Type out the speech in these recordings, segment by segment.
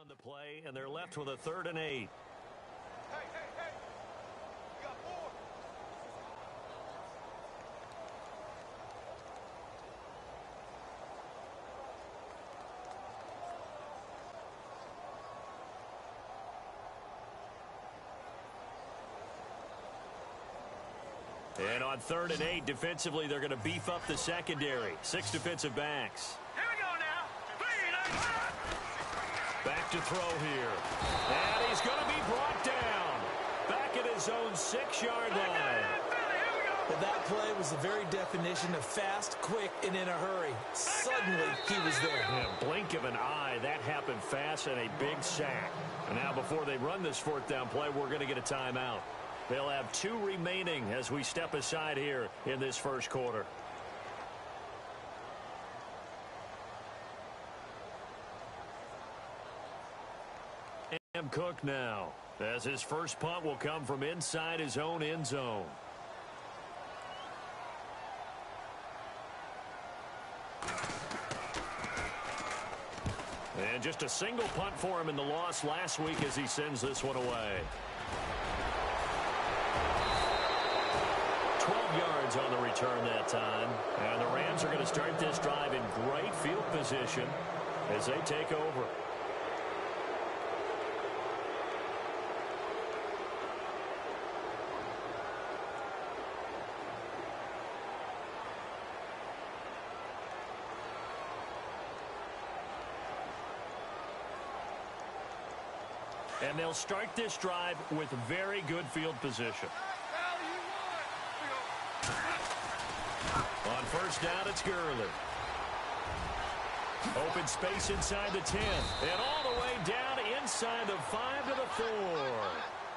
on the play, and they're left with a 3rd and 8. Hey, hey, hey. You got 4. And on 3rd and 8, defensively, they're going to beef up the secondary. 6 defensive backs. Here we go now. Back to throw here. And he's going to be brought down. Back at his own 6-yard line. Well, that play was the very definition of fast, quick, and in a hurry. Suddenly, he was there. Yeah, blink of an eye. That happened fast and a big sack. And now before they run this 4th down play, we're going to get a timeout. They'll have 2 remaining as we step aside here in this first quarter. Sam Cook now, as his first punt will come from inside his own end zone. And just a single punt for him in the loss last week as he sends this one away. 12 yards on the return that time. And the Rams are going to start this drive in great field position as they take over. And they'll start this drive with very good field position. On 1st down, it's Gurley. Open space inside the 10. And all the way down inside the 5 to the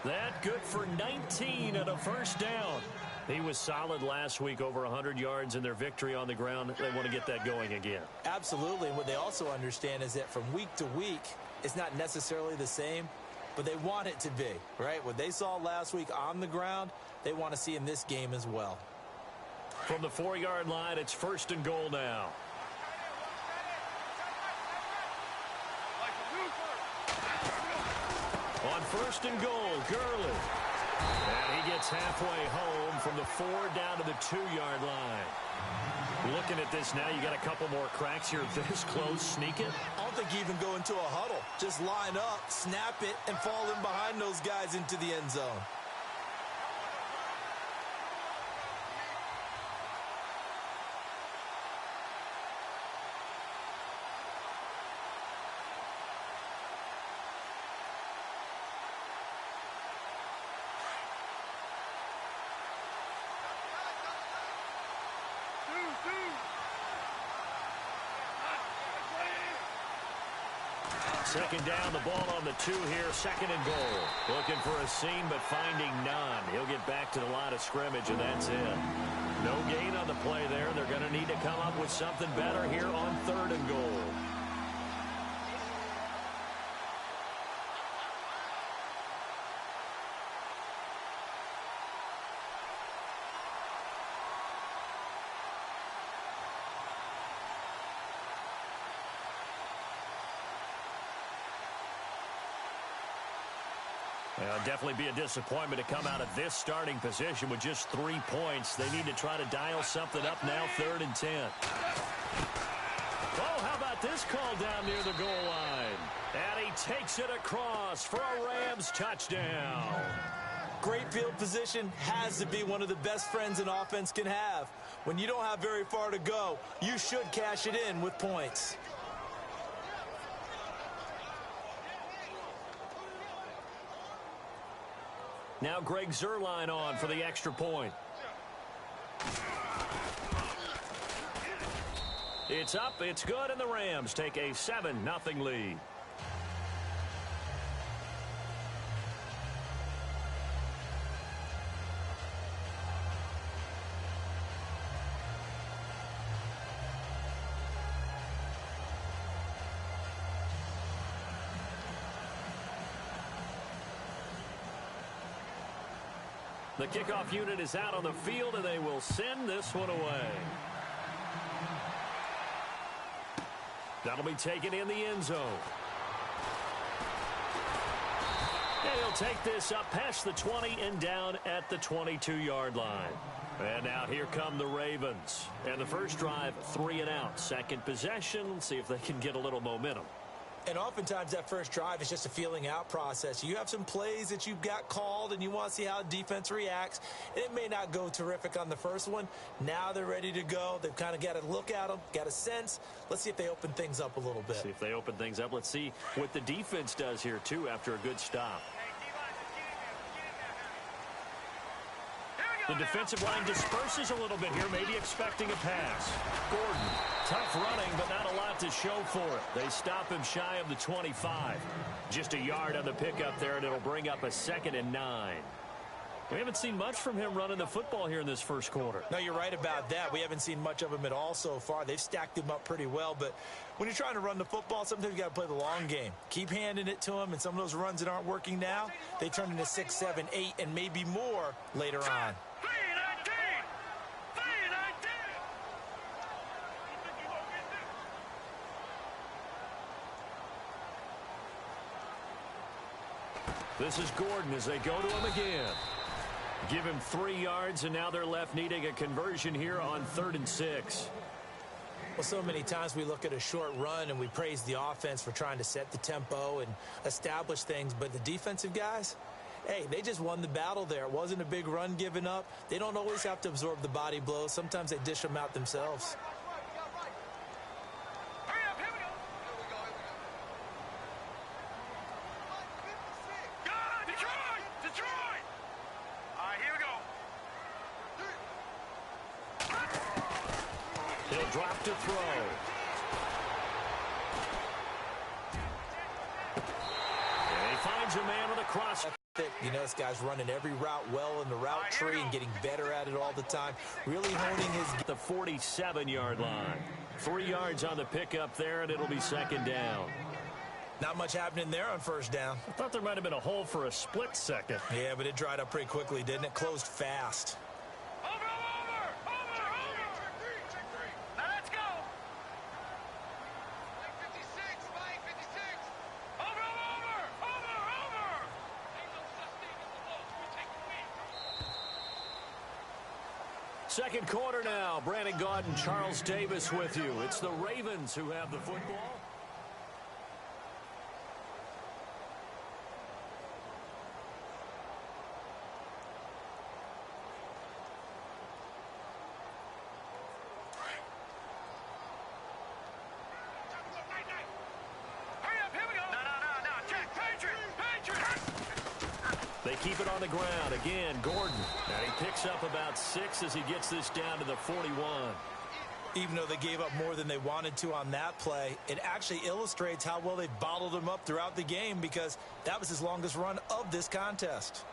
4. That good for 19 and a 1st down. He was solid last week, over 100 yards in their victory on the ground. They want to get that going again. Absolutely. And what they also understand is that from week to week, it's not necessarily the same, but they want it to be, right? What they saw last week on the ground, they want to see in this game as well. From the 4-yard line, it's 1st and goal now. On 1st and goal, Gurley. And he gets halfway home from the 4 down to the 2-yard line. Looking at this now, you got a couple more cracks here this close. Sneak it. I don't think you even go into a huddle. Just line up, snap it, and fall in behind those guys into the end zone. Second down, the ball on the 2 here, 2nd and goal. Looking for a seam, but finding none. He'll get back to the line of scrimmage, and that's it. No gain on the play there. They're going to need to come up with something better here on 3rd and goal. It'll definitely be a disappointment to come out of this starting position with just 3 points. They need to try to dial something up now, 3rd and 10. Oh, how about this call down near the goal line? And he takes it across for a Rams touchdown. Great field position has to be one of the best friends an offense can have. When you don't have very far to go, you should cash it in with points. Now Greg Zuerlein on for the extra point. It's up, it's good, and the Rams take a 7-0 lead. The kickoff unit is out on the field, and they will send this one away. That'll be taken in the end zone. And he'll take this up past the 20 and down at the 22-yard line. And now here come the Ravens. And the first drive, 3 and out. Second possession. Let's see if they can get a little momentum. And oftentimes that first drive is just a feeling out process. You have some plays that you've got called and you want to see how defense reacts. And it may not go terrific on the first one. Now they're ready to go. They've kind of got to look at them, got a sense. Let's see if they open things up a little bit. See if they open things up. Let's see what the defense does here, too, after a good stop. The defensive line disperses a little bit here, maybe expecting a pass. Gordon, tough running, but not a lot to show for it. They stop him shy of the 25. Just a yard on the pickup there, and it'll bring up a 2nd and 9. We haven't seen much from him running the football here in this first quarter. No, you're right about that. We haven't seen much of him at all so far. They've stacked him up pretty well, but when you're trying to run the football, sometimes you got to play the long game. Keep handing it to him, and some of those runs that aren't working now, they turn into 6, 7, 8, and maybe more later on. This is Gordon as they go to him again. Give him 3 yards, and now they're left needing a conversion here on 3rd and 6. Well, so many times we look at a short run and we praise the offense for trying to set the tempo and establish things, but the defensive guys, hey, they just won the battle there. It wasn't a big run given up. They don't always have to absorb the body blows. Sometimes they dish them out themselves. Drop to throw. And he finds a man with a cross. You know, this guy's running every route well in the route tree and getting better at it all the time. Really honing his... The 47-yard line. 3 yards on the pickup there, and it'll be 2nd down. Not much happening there on 1st down. I thought there might have been a hole for a split second. Yeah, but it dried up pretty quickly, didn't it? Closed fast. Second quarter now. Brandon Gaudin, Charles Davis with you. It's the Ravens who have the football. They keep it on the ground. Again, Gordon. And he picks up about 6 as he gets this down to the 41. Even though they gave up more than they wanted to on that play, it actually illustrates how well they bottled him up throughout the game because that was his longest run of this contest.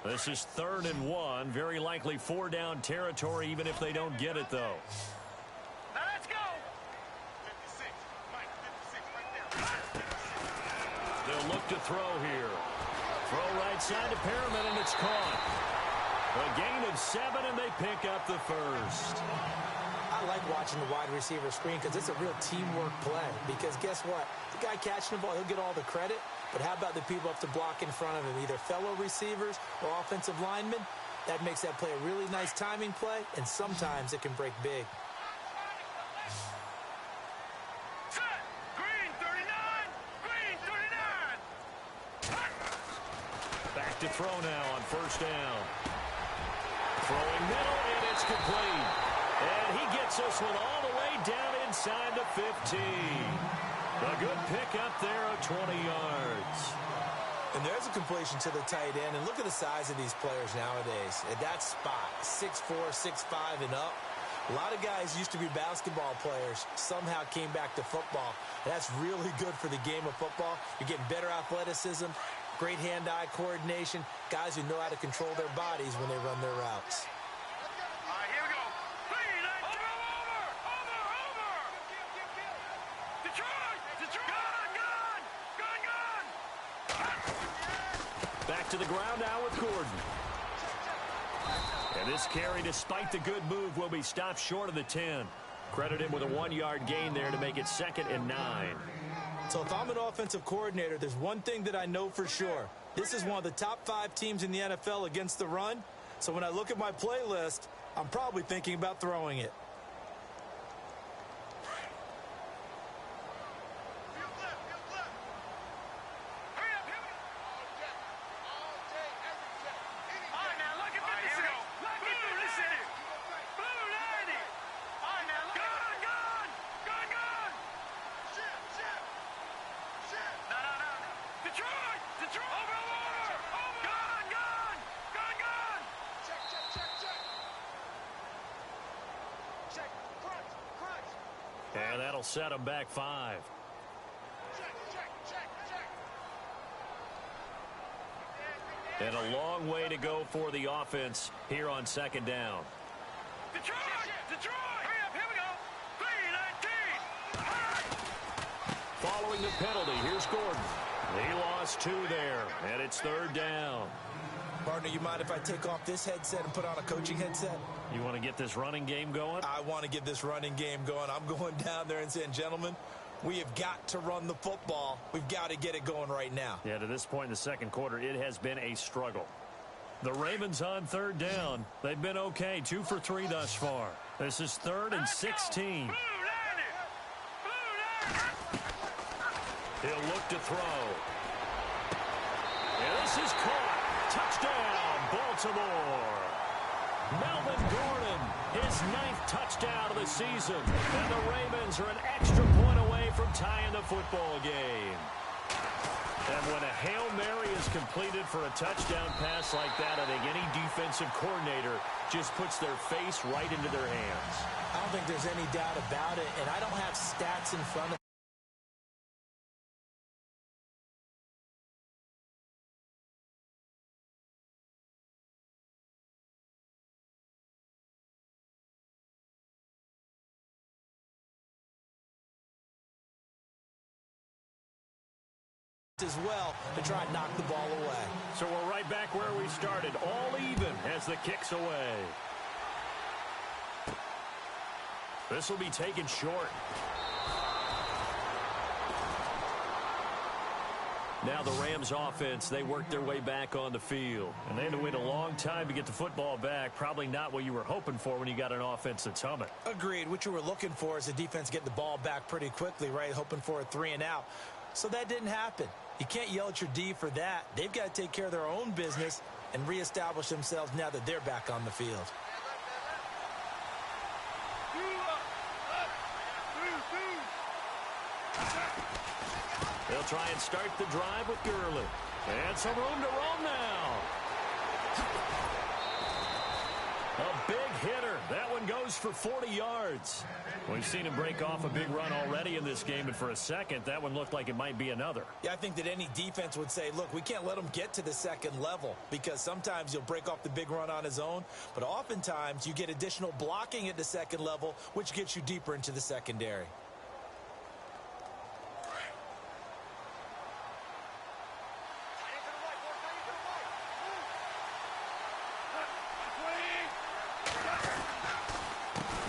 This is 3rd and 1. Very likely 4-down territory, even if they don't get it, though. Now let's go. 56, Mike, 56, right there. They'll look to throw here. Throw right side to Perriman, and it's caught. A gain of 7, and they pick up the first. I like watching the wide receiver screen because it's a real teamwork play. Because guess what? The guy catching the ball, he'll get all the credit. But how about the people up to block in front of him, either fellow receivers or offensive linemen? That makes that play a really nice timing play, and sometimes it can break big. Set. Green 39. Green 39. Back to throw now on 1st down. Throwing middle, and it's complete. And he gets this one all the way down inside the 15. A good pick up there of 20 yards. And there's a completion to the tight end. And look at the size of these players nowadays. At that spot, 6'4", 6'5", and up. A lot of guys used to be basketball players, somehow came back to football. That's really good for the game of football. You're getting better athleticism, great hand-eye coordination, guys who know how to control their bodies when they run their routes. All right, here we go. Green, over. Detroit. Gone. Back to the ground now with Gordon. And this carry, despite the good move, will be stopped short of the 10. Credit him with a 1-yard gain there to make it 2nd and 9. So if I'm an offensive coordinator, there's one thing that I know for sure. This is one of the top 5 teams in the NFL against the run. So when I look at my playlist, I'm probably thinking about throwing it. And that'll set them back 5. And a long way to go for the offense here on 2nd down. Detroit! Hurry up, here we go! 3-19! Following the penalty, here's Gordon. He lost 2 there, and it's 3rd down. Partner, you mind if I take off this headset and put on a coaching headset? You want to get this running game going? I want to get this running game going. I'm going down there and saying, gentlemen, we have got to run the football. We've got to get it going right now. Yeah, to this point in the 2nd quarter, it has been a struggle. The Ravens on 3rd down. They've been okay, 2 for 3 thus far. This is 3rd and 16. He'll look to throw. And this is caught. Touchdown, Baltimore. Melvin Gordon, his 9th touchdown of the season. And the Ravens are an extra point away from tying the football game. And when a Hail Mary is completed for a touchdown pass like that, I think any defensive coordinator just puts their face right into their hands. I don't think there's any doubt about it, and I don't have stats in front of me as well to try and knock the ball away. So we're right back where we started, all even as the kick's away. This will be taken short. Now the Rams offense, they worked their way back on the field. And they had to wait a long time to get the football back. Probably not what you were hoping for when you got an offense that's humming. Agreed. What you were looking for is the defense getting the ball back pretty quickly, right? Hoping for a 3 and out. So that didn't happen. You can't yell at your D for that. They've got to take care of their own business and reestablish themselves now that they're back on the field. They'll try and start the drive with Gurley. And some room to roam now. A big hitter. That one goes for 40 yards. We've seen him break off a big run already in this game, and for a second, that one looked like it might be another. Yeah, I think that any defense would say, look, we can't let him get to the 2nd level because sometimes he'll break off the big run on his own, but oftentimes you get additional blocking at the 2nd level, which gets you deeper into the secondary.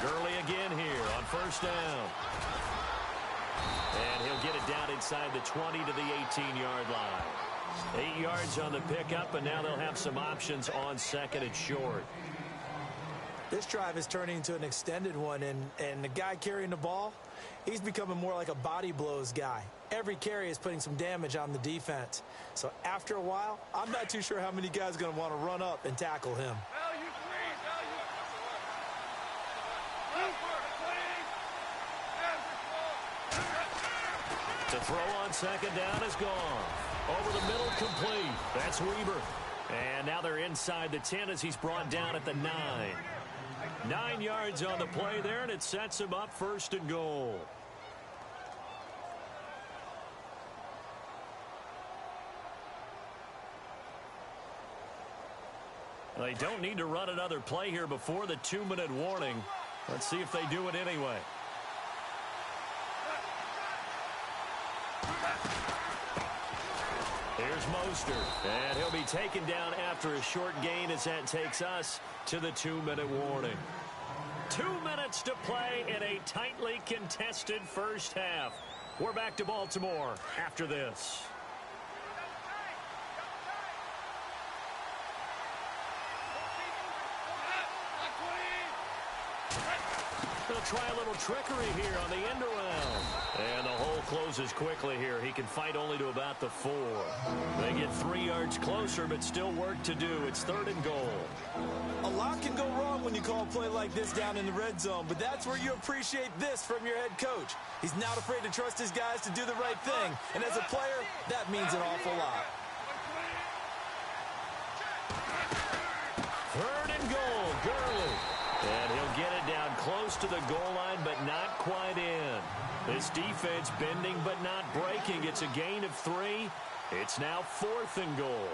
Gurley again here on 1st down. And he'll get it down inside the 20 to the 18-yard line. 8 yards on the pickup, and now they'll have some options on 2nd and short. This drive is turning into an extended one, and the guy carrying the ball, he's becoming more like a body blows guy. Every carry is putting some damage on the defense. So after a while, I'm not too sure how many guys are going to want to run up and tackle him. The throw on 2nd down is gone. Over the middle, complete. That's Weber. And now they're inside the 10 as he's brought down at the 9. 9 yards on the play there, and it sets him up 1st and goal. They don't need to run another play here before the 2-minute warning. Let's see if they do it anyway. Here's Mostert, and he'll be taken down after a short gain as that takes us to the 2-minute warning. 2 minutes to play in a tightly contested first half. We're back to Baltimore after this. They'll try a little trickery here on the end around. And the hole closes quickly here. He can fight only to about the 4. They get 3 yards closer, but still work to do. It's 3rd and goal. A lot can go wrong when you call a play like this down in the red zone, but that's where you appreciate this from your head coach. He's not afraid to trust his guys to do the right thing, and as a player, that means an awful lot. 3rd and goal, Gurley. And he'll get it down close to the goal line, but not quite in. This defense bending but not breaking. It's a gain of 3. It's now 4th and goal.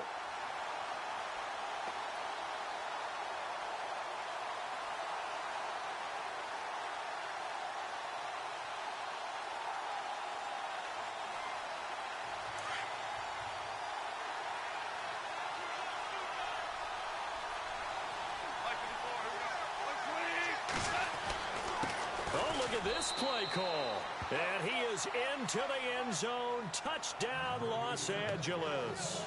This play call, and he is into the end zone. Touchdown, Los Angeles.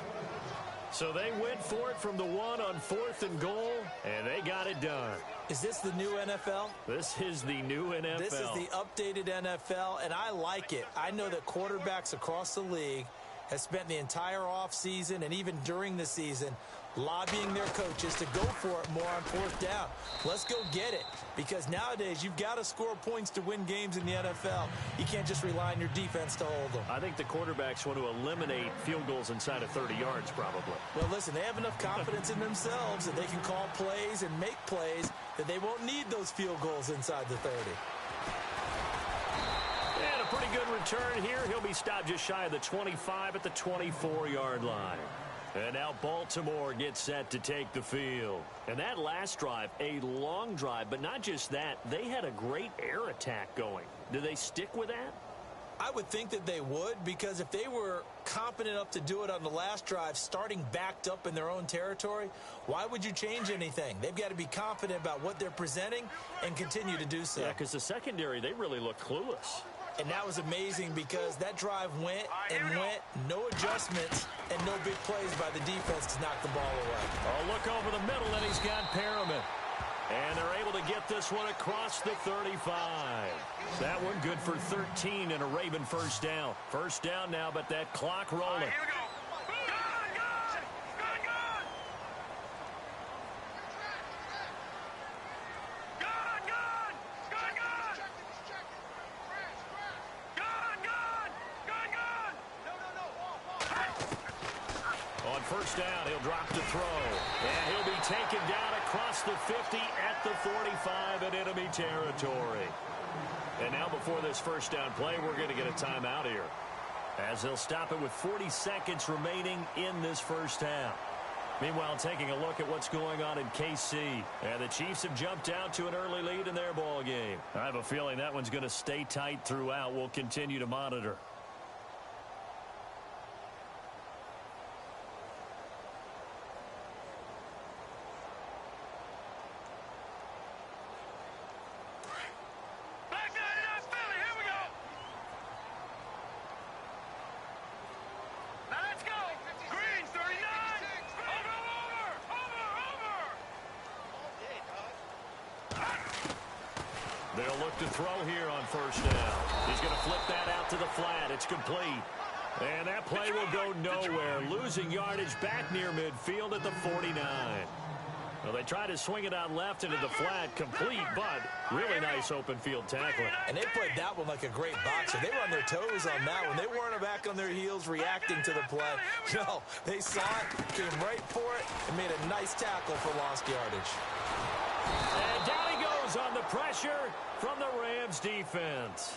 So they went for it from the 1 on 4th and goal, and they got it done. Is this the new NFL? This is the new NFL. This is the updated NFL, and I like it. I know that quarterbacks across the league have spent the entire offseason and even during the season lobbying their coaches to go for it more on 4th down. Let's go get it, because nowadays you've got to score points to win games in the NFL. You can't just rely on your defense to hold them. I think the quarterbacks want to eliminate field goals inside of 30 yards probably. Well, listen, they have enough confidence in themselves that they can call plays and make plays that they won't need those field goals inside the 30. And a pretty good return here. He'll be stopped just shy of the 25 at the 24-yard line. And now Baltimore gets set to take the field. And that last drive, a long drive, but not just that. They had a great air attack going. Do they stick with that? I would think that they would, because if they were confident enough to do it on the last drive, starting backed up in their own territory, why would you change anything? They've got to be confident about what they're presenting and continue to do so. Yeah, because the secondary, they really looked clueless. And that was amazing because that drive went and went, no adjustments, and no big plays by the defense to knock the ball away. Oh, look over the middle, and he's got Perriman. And they're able to get this one across the 35. That one good for 13 and a Raven first down. First down now, but that clock rolling. Here we go. First down, he'll drop to throw. And he'll be taken down across the 50 at the 45 in enemy territory. And now before this first down play, we're going to get a timeout here, as they'll stop it with 40 seconds remaining in this first half. Meanwhile, taking a look at what's going on in KC. And the Chiefs have jumped out to an early lead in their ball game. I have a feeling that one's going to stay tight throughout. We'll continue to monitor. They'll look to throw here on first down. He's going to flip that out to the flat. It's complete. And that play will go nowhere. Losing yardage back near midfield at the 49. Well, they tried to swing it out left into the flat. Complete, but really nice open field tackling. And they played that one like a great boxer. They were on their toes on that one. They weren't back on their heels reacting to the play. No, they saw it, came right for it, and made a nice tackle for lost yardage. And down he goes on the pressure from the Rams defense.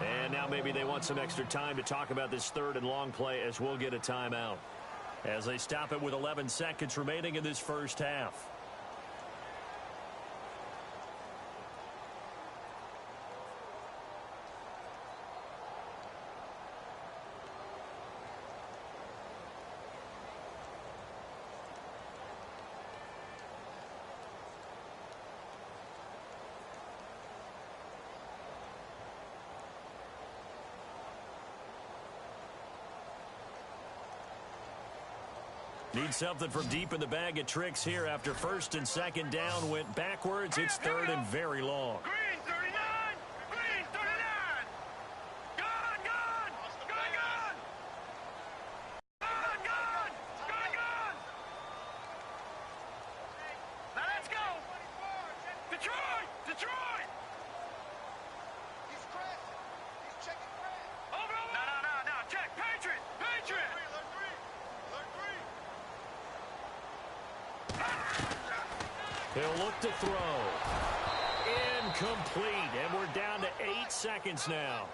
And now maybe they want some extra time to talk about this third and long play, as we'll get a timeout, as they stop it with 11 seconds remaining in this first half. Need something from deep in the bag of tricks here after first and second down went backwards. It's third and very long. Green 39! Green 39! Gone! Gone! Gone! Gone! Gone! Gone! Gone! Gone! Now let's go! Detroit! Detroit! He's Chris. He's checking Chris. Over! No. Check! Patriot! Patriot! Learn three. Learn three. He'll look to throw. Incomplete, and we're down to 8 seconds now.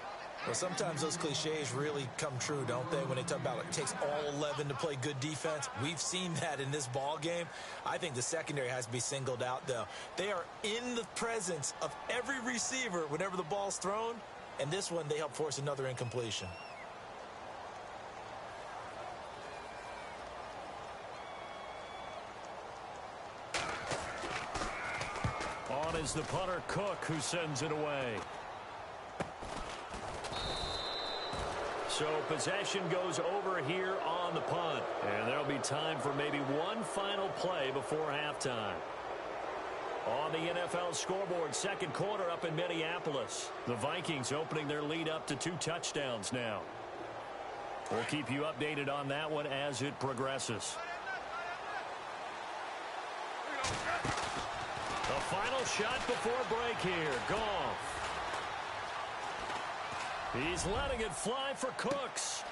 Well, sometimes those cliches really come true, don't they? When they talk about it takes all 11 to play good defense. We've seen that in this ball game. I think the secondary has to be singled out, though. They are in the presence of every receiver whenever the ball's thrown, and this one they help force another incompletion. On is the punter, Cook, who sends it away. So possession goes over here on the punt. And there'll be time for maybe one final play before halftime. On the NFL scoreboard, second quarter up in Minneapolis. The Vikings opening their lead up to 2 touchdowns now. We'll keep you updated on that one as it progresses. The final shot before break here. Goff. He's letting it fly for Cooks.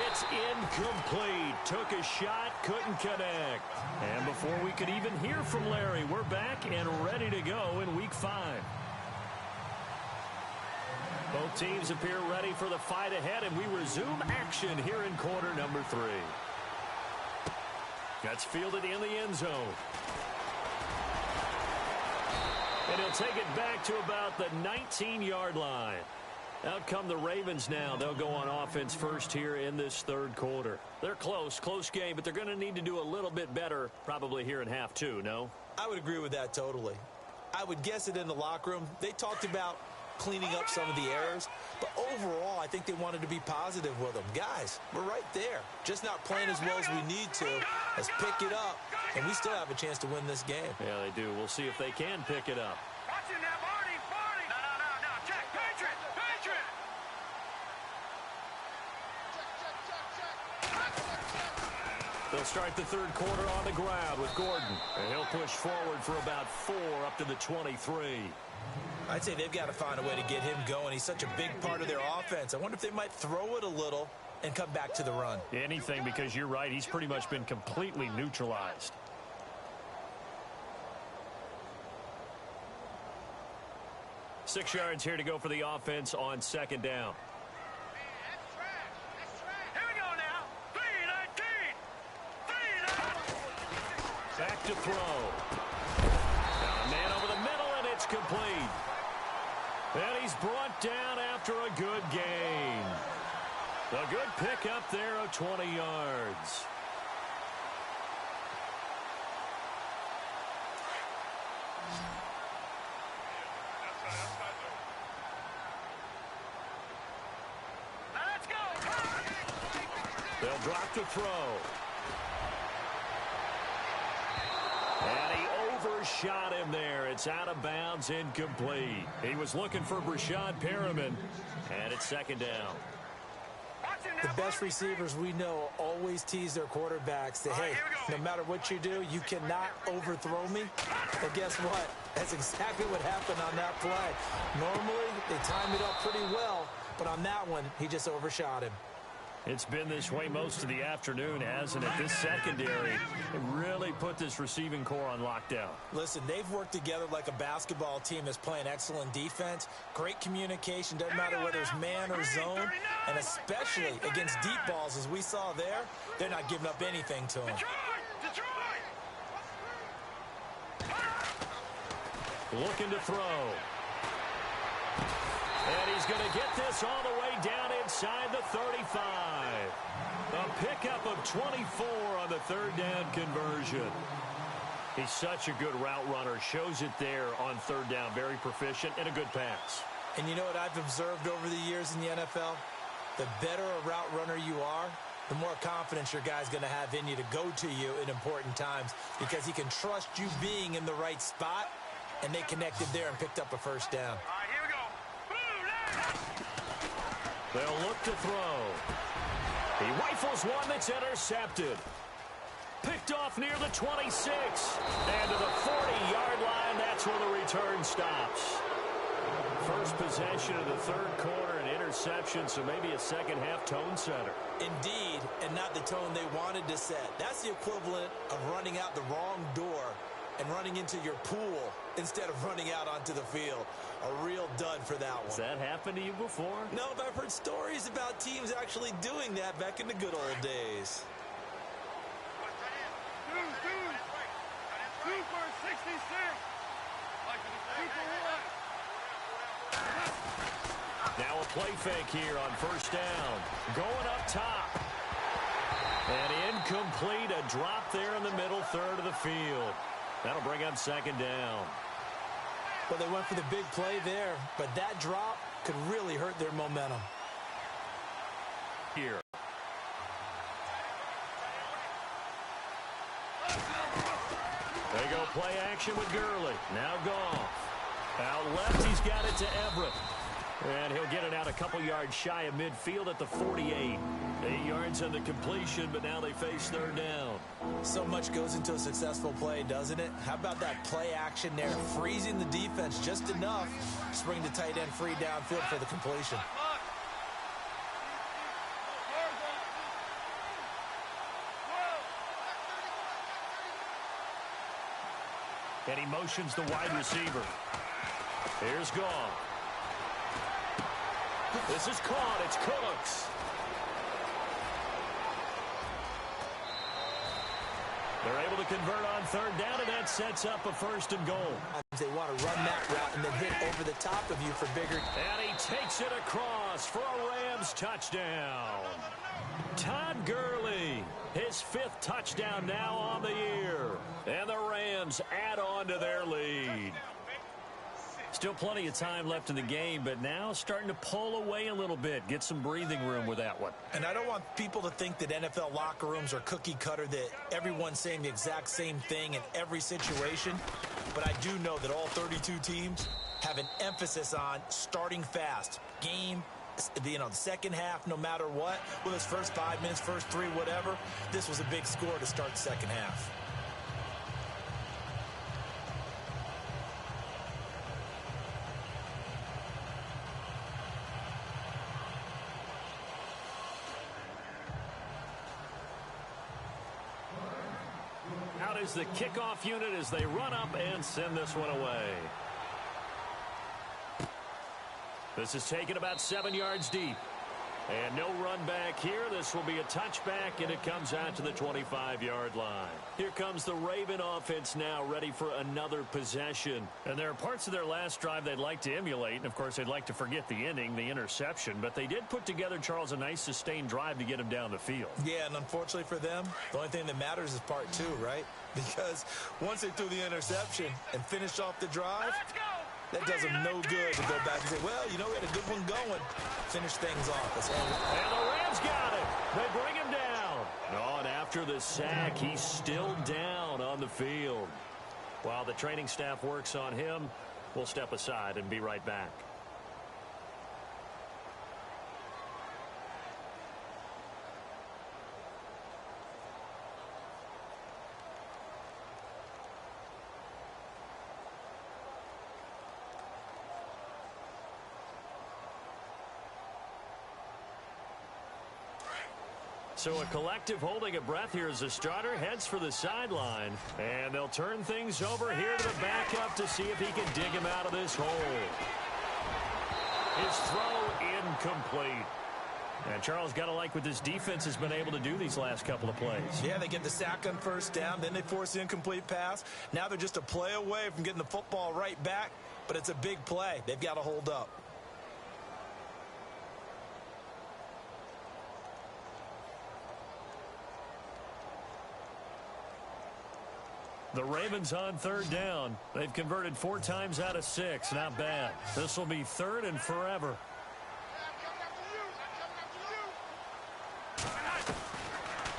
It's incomplete. Took a shot, couldn't connect. And before we could even hear from Larry, we're back and ready to go in Week 5. Both teams appear ready for the fight ahead, and we resume action here in quarter number 3. That's fielded in the end zone. And he'll take it back to about the 19-yard line. Out come the Ravens now. They'll go on offense first here in this third quarter. They're close game, but they're going to need to do a little bit better probably here in half 2, no? I would agree with that totally. I would guess it in the locker room. They talked about cleaning up some of the errors, but overall, I think they wanted to be positive with them. Guys, we're right there. Just not playing as well as we need to. Let's pick it up, and we still have a chance to win this game. Yeah, they do. We'll see if they can pick it up. Watch him now, Barney! No. Check! Patriot! Patriot! They'll start the third quarter on the ground with Gordon. And he'll push forward for about 4 up to the 23. I'd say they've got to find a way to get him going. He's such a big part of their offense. I wonder if they might throw it a little and come back to the run. Anything, because you're right. He's pretty much been completely neutralized. Six yards here to go for the offense on second down. Here we go now! 3-19! Back to throw. Got a man over the middle, and it's complete. And he's brought down after a good gain. A good pickup there of 20 yards. Let's go! They'll drop to throw. And he overshot him there. It's out of bounds, incomplete. He was looking for Brashad Perriman, and it's second down. The best receivers we know always tease their quarterbacks that, hey, no matter what you do, you cannot overthrow me. Well, guess what? That's exactly what happened on that play. Normally, they time it up pretty well, but on that one, he just overshot him. It's been this way most of the afternoon, hasn't it? This secondary really put this receiving core on lockdown. Listen, they've worked together like a basketball team that's playing excellent defense. Great communication, doesn't matter whether it's man or zone. And especially against deep balls, as we saw there, they're not giving up anything to them. Detroit! Looking to throw. And he's going to get this all the way down inside the 35. A pickup of 24 on the third down conversion. He's such a good route runner. Shows it there on third down. Very proficient and a good pass. And you know what I've observed over the years in the NFL? The better a route runner you are, the more confidence your guy's going to have in you to go to you in important times because he can trust you being in the right spot, and they connected there and picked up a first down. All right, here we go. They'll look to throw. He rifles one that's intercepted. Picked off near the 26. And to the 40-yard line, that's where the return stops. First possession of the third quarter, an interception, so maybe a second-half tone setter. Indeed, and not the tone they wanted to set. That's the equivalent of running out the wrong door and running into your pool instead of running out onto the field. A real dud for that one. Has that happened to you before? No, but I've heard stories about teams actually doing that back in the good old days. Super 66. Super 1. Now a play fake here on first down. Going up top. And incomplete, a drop there in the middle third of the field. That'll bring up second down. Well, they went for the big play there, but that drop could really hurt their momentum. Here. They go play action with Gurley. Now Goff. Out left, he's got it to Everett. And he'll get it out a couple yards shy of midfield at the 48. 8 yards on the completion, but now they face third down. So much goes into a successful play, doesn't it? How about that play action there? Freezing the defense just enough to bring the tight end free downfield for the completion. And he motions the wide receiver. Here's Goff. This is caught. It's Cooks. They're able to convert on third down, and that sets up a first and goal. They want to run that route and then hit over the top of you for bigger. And he takes it across for a Rams touchdown. Todd Gurley, his 5th touchdown now on the year. And the Rams add on to their lead. Still plenty of time left in the game, but now starting to pull away a little bit. Get some breathing room with that one. And I don't want people to think that NFL locker rooms are cookie cutter, that everyone's saying the exact same thing in every situation. But I do know that all 32 teams have an emphasis on starting fast. Game, the second half, no matter what. Whether it's first 5 minutes, first 3, whatever. This was a big score to start the second half. Out is the kickoff unit as they run up and send this one away. This is taken about 7 yards deep. And no run back here. This will be a touchback, and it comes out to the 25-yard line. Here comes the Raven offense now, ready for another possession. And there are parts of their last drive they'd like to emulate. And, of course, they'd like to forget the ending, the interception. But they did put together, Charles, a nice sustained drive to get him down the field. Yeah, and unfortunately for them, the only thing that matters is part 2, right? Because once they threw the interception and finished off the drive, that does them no good to go back and say, well, we had a good one going. Finish things off. And the Rams got it. They bring him down. Oh, and after the sack, he's still down on the field. While the training staff works on him, we'll step aside and be right back. So a collective holding a breath here as the starter heads for the sideline. And they'll turn things over here to the backup to see if he can dig him out of this hole. His throw incomplete. And Charles, got to like what this defense has been able to do these last couple of plays. Yeah, they get the sack on first down, then they force the incomplete pass. Now they're just a play away from getting the football right back, but it's a big play. They've got to hold up. The Ravens on third down. They've converted 4 times out of 6. Not bad. This will be 3rd and forever.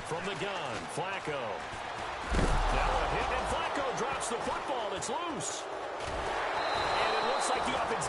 from the gun. Flacco. Now a hit, and Flacco drops the football. It's loose. And it looks like the offense